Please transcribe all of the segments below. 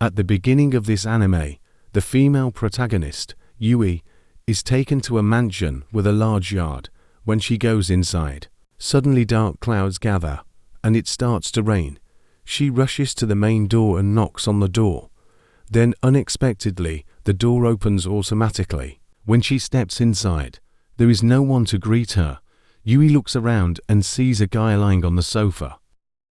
At the beginning of this anime, the female protagonist, Yui, is taken to a mansion with a large yard. When she goes inside, suddenly dark clouds gather, and it starts to rain. She rushes to the main door and knocks on the door. Then, unexpectedly, the door opens automatically. When she steps inside, there is no one to greet her. Yui looks around and sees a guy lying on the sofa.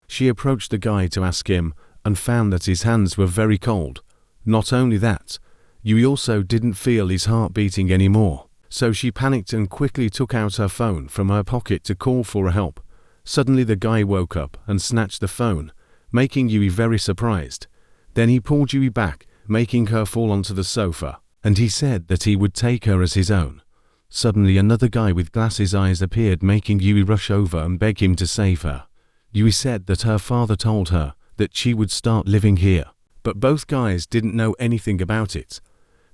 She approached the guy to ask him and found that his hands were very cold. Not only that, Yui also didn't feel his heart beating anymore. So she panicked and quickly took out her phone from her pocket to call for help. Suddenly the guy woke up and snatched the phone, making Yui very surprised. Then he pulled Yui back, making her fall onto the sofa, and he said that he would take her as his own. Suddenly another guy with glasses eyes appeared, making Yui rush over and beg him to save her. Yui said that her father told her that she would start living here, but both guys didn't know anything about it.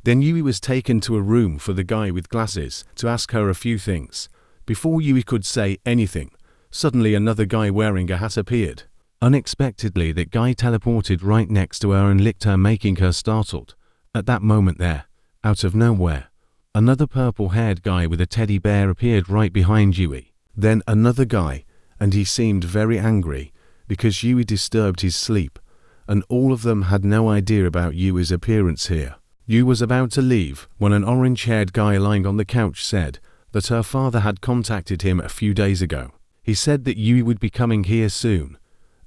Then Yui was taken to a room for the guy with glasses to ask her a few things. Before Yui could say anything, suddenly another guy wearing a hat appeared. Unexpectedly, that guy teleported right next to her and licked her, making her startled. At that moment there, out of nowhere, another purple-haired guy with a teddy bear appeared right behind Yui. Then another guy, and he seemed very angry because Yui disturbed his sleep, and all of them had no idea about Yui's appearance here. Yui was about to leave when an orange-haired guy lying on the couch said that her father had contacted him a few days ago. He said that Yui would be coming here soon,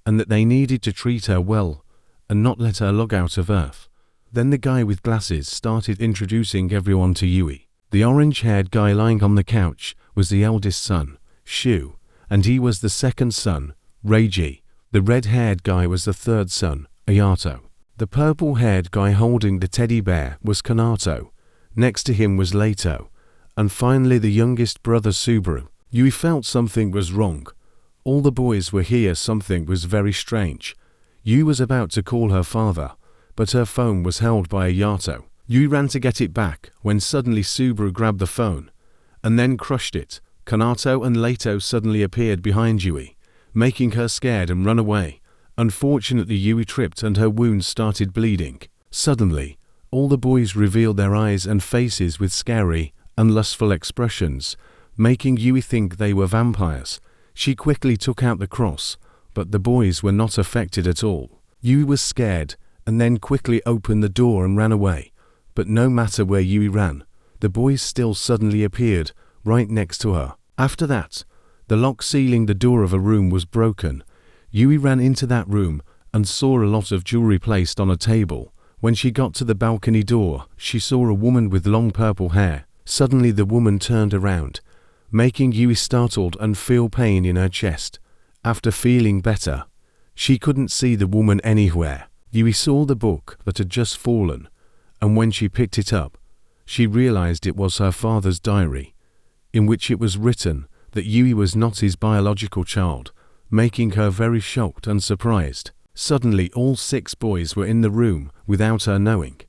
and that they needed to treat her well and not let her log out of Earth. Then the guy with glasses started introducing everyone to Yui. The orange-haired guy lying on the couch was the eldest son, Shu, and he was the second son, Reiji. The red-haired guy was the third son, Ayato. The purple-haired guy holding the teddy bear was Kanato. Next to him was Leto, and finally the youngest brother, Subaru. Yui felt something was wrong. All the boys were here. Something was very strange. Yui was about to call her father, but her phone was held by Ayato. Yui ran to get it back when suddenly Subaru grabbed the phone and then crushed it. Kanato and Leto suddenly appeared behind Yui, making her scared and run away. Unfortunately, Yui tripped and her wounds started bleeding. Suddenly, all the boys revealed their eyes and faces with scary and lustful expressions, making Yui think they were vampires. She quickly took out the cross, but the boys were not affected at all. Yui was scared and then quickly opened the door and ran away. But no matter where Yui ran, the boys still suddenly appeared right next to her. After that, the lock sealing the door of a room was broken. Yui ran into that room and saw a lot of jewelry placed on a table. When she got to the balcony door, she saw a woman with long purple hair. Suddenly the woman turned around, making Yui startled and feel pain in her chest. After feeling better, she couldn't see the woman anywhere. Yui saw the book that had just fallen, and when she picked it up, she realized it was her father's diary, in which it was written that Yui was not his biological child, making her very shocked and surprised. Suddenly all 6 boys were in the room without her knowing,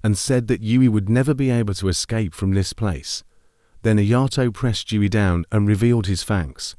and said that Yui would never be able to escape from this place. Then Ayato pressed Yui down and revealed his fangs.